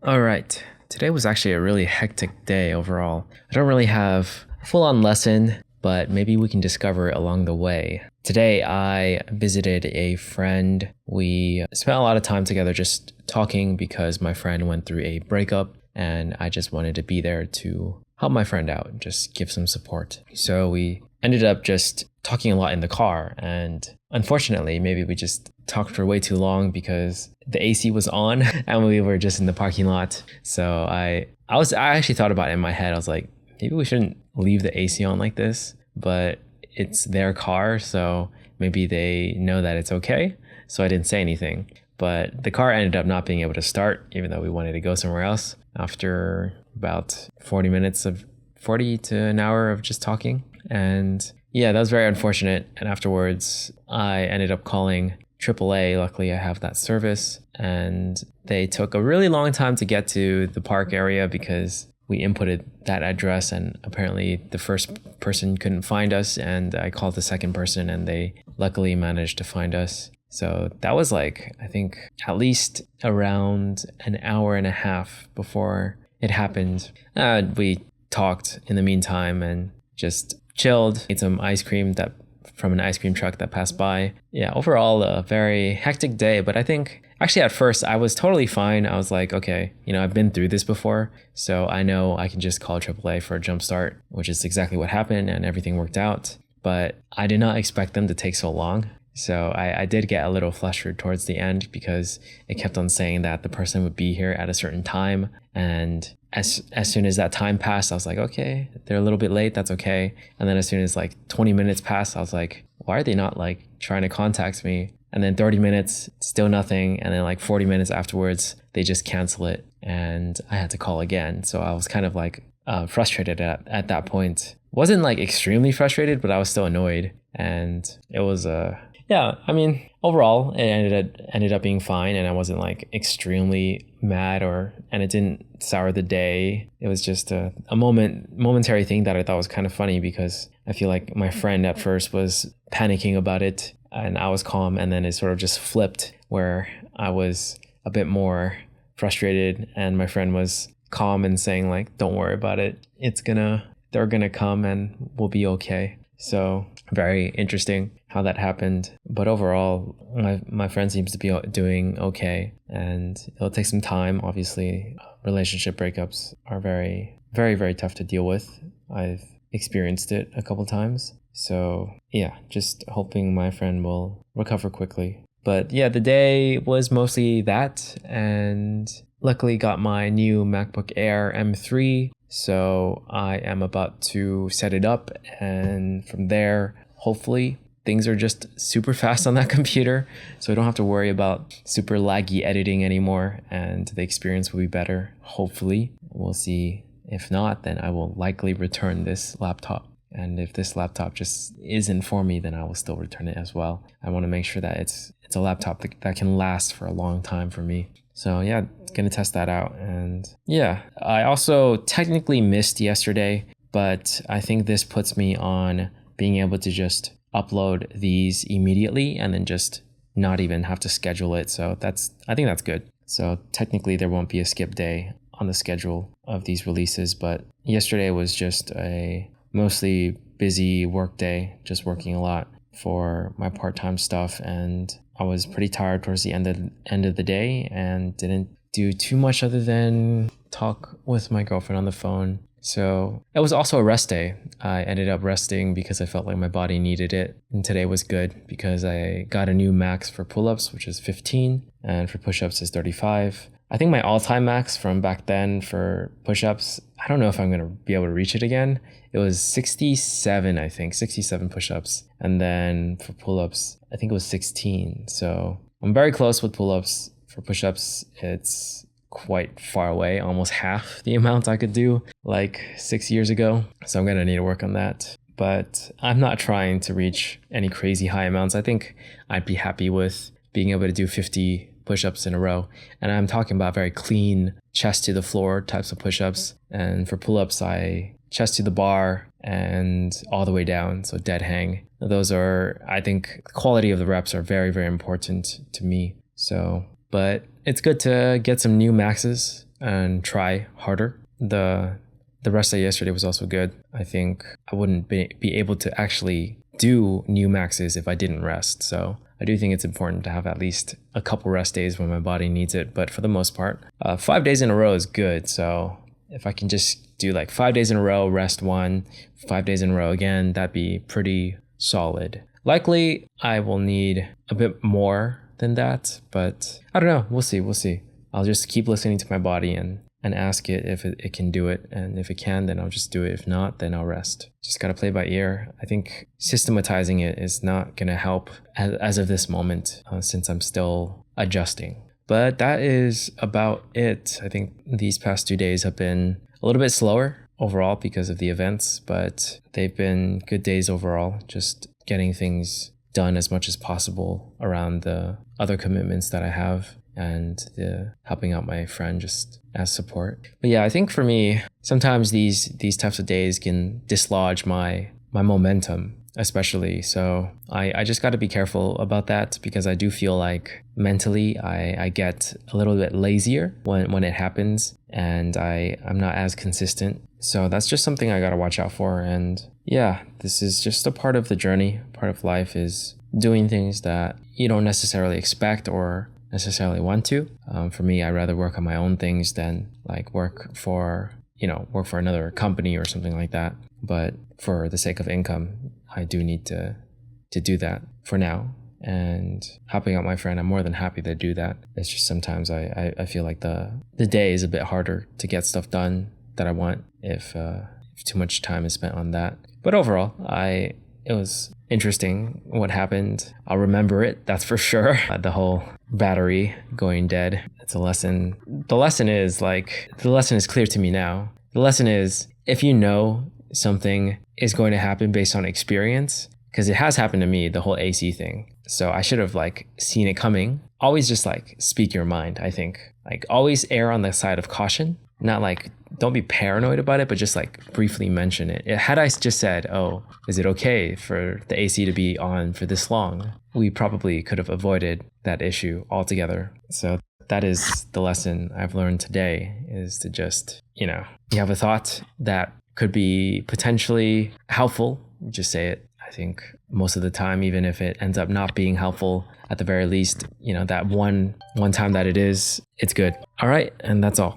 All right. Today was actually a really hectic day overall. I don't really have a full on lesson, but maybe we can discover it along the way. Today, I visited a friend. We spent a lot of time together just talking because my friend went through a breakup, and I just wanted to be there to help my friend out and just give some support. So we ended up just talking a lot in the car, and unfortunately, maybe we just talked for way too long because the AC was on and we were just in the parking lot. So I actually thought about it in my head. I was like, maybe we shouldn't leave the AC on like this, but it's their car, so maybe they know that it's okay. So I didn't say anything. But the car ended up not being able to start, even though we wanted to go somewhere else after about 40 to an hour of just talking. And yeah, that was very unfortunate. And afterwards, I ended up calling AAA. Luckily, I have that service. And they took a really long time to get to the park area because we inputted that address and apparently the first person couldn't find us. And I called the second person and they luckily managed to find us. So that was like, I think, at least around an hour and a half before it happened. We talked in the meantime and just chilled, ate some ice cream from an ice cream truck that passed by. Yeah, overall a very hectic day, but I think actually at first I was totally fine. I was like, okay, I've been through this before, so I know I can just call AAA for a jump start, which is exactly what happened and everything worked out. But I did not expect them to take so long. So I did get a little flustered towards the end because it kept on saying that the person would be here at a certain time. And as soon as that time passed, I was like, okay, they're a little bit late. That's okay. And then as soon as like 20 minutes passed, I was like, why are they not like trying to contact me? And then 30 minutes, still nothing. And then like 40 minutes afterwards, they just cancel it. And I had to call again. So I was kind of like frustrated at that point. Wasn't like extremely frustrated, but I was still annoyed. And it was yeah, I mean, overall, it ended up being fine, and I wasn't like extremely mad and it didn't sour the day. It was just a momentary thing that I thought was kind of funny because I feel like my friend at first was panicking about it, and I was calm, and then it sort of just flipped where I was a bit more frustrated, and my friend was calm and saying like, "Don't worry about it. They're gonna come, and we'll be okay." So very interesting how that happened. But overall, my friend seems to be doing okay. And it'll take some time. Obviously, relationship breakups are very, very, very tough to deal with. I've experienced it a couple times. So yeah, just hoping my friend will recover quickly. But yeah, the day was mostly that. And luckily got my new MacBook Air M3. So I am about to set it up, and from there, hopefully, things are just super fast on that computer, so I don't have to worry about super laggy editing anymore, and the experience will be better, hopefully. We'll see. If not, then I will likely return this laptop. And if this laptop just isn't for me, then I will still return it as well. I want to make sure that it's a laptop that can last for a long time for me. So yeah, gonna test that out. And yeah, I also technically missed yesterday, but I think this puts me on being able to just upload these immediately and then just not even have to schedule it. So I think that's good. So technically there won't be a skip day on the schedule of these releases, but yesterday was just a mostly busy work day, just working a lot for my part-time stuff, and I was pretty tired towards the end of the day and didn't do too much other than talk with my girlfriend on the phone. So it was also a rest day. I ended up resting because I felt like my body needed it. And today was good because I got a new max for pull-ups, which is 15, and for push-ups is 35. I think my all-time max from back then for push-ups, I don't know if I'm going to be able to reach it again. It was 67, I think, 67 push-ups. And then for pull-ups, I think it was 16. So I'm very close with pull-ups. For push-ups, it's quite far away, almost half the amount I could do like 6 years ago. So I'm going to need to work on that. But I'm not trying to reach any crazy high amounts. I think I'd be happy with being able to do 50 push-ups in a row. And I'm talking about very clean chest to the floor types of push-ups. And for pull-ups, I chest to the bar and all the way down, so dead hang. Those are, I think, the quality of the reps are very, very important to me. So, but it's good to get some new maxes and try harder. The rest day yesterday was also good. I think I wouldn't be able to actually do new maxes if I didn't rest. So I do think it's important to have at least a couple rest days when my body needs it. But for the most part, 5 days in a row is good. So if I can just do like 5 days in a row, rest 1, 5 days in a row again, that'd be pretty solid. Likely, I will need a bit more than that, but I don't know. We'll see. I'll just keep listening to my body and ask it if it can do it. And if it can, then I'll just do it. If not, then I'll rest. Just got to play by ear. I think systematizing it is not going to help as of this moment, since I'm still adjusting. But that is about it. I think these past 2 days have been a little bit slower overall because of the events, but they've been good days overall, just getting things done as much as possible around the other commitments that I have and the helping out my friend just as support. But yeah, I think for me, sometimes these types of days can dislodge my momentum, especially. So I just got to be careful about that, because I do feel like mentally I get a little bit lazier when it happens, and I'm not as consistent. So that's just something I got to watch out for. And yeah, this is just a part of the journey. Part of life is doing things that you don't necessarily expect or necessarily want to. For me, I rather work on my own things than like work for another company or something like that. But for the sake of income, I do need to do that for now. And helping out my friend, I'm more than happy to do that. It's just sometimes I feel like the day is a bit harder to get stuff done that I want if too much time is spent on that. But overall, it was interesting what happened. I'll remember it, that's for sure. The whole battery going dead. It's a lesson. The lesson is clear to me now. The lesson is, if you know something is going to happen based on experience, because it has happened to me, the whole AC thing. So I should have seen it coming. Always just speak your mind, I think. Always err on the side of caution. Not don't be paranoid about it, but just briefly mention it. Had I just said, oh, is it okay for the AC to be on for this long? We probably could have avoided that issue altogether. So that is the lesson I've learned today, is to just, you have a thought that could be potentially helpful, just say it. I think most of the time, even if it ends up not being helpful, at the very least, that one time that it is, it's good. All right, and that's all.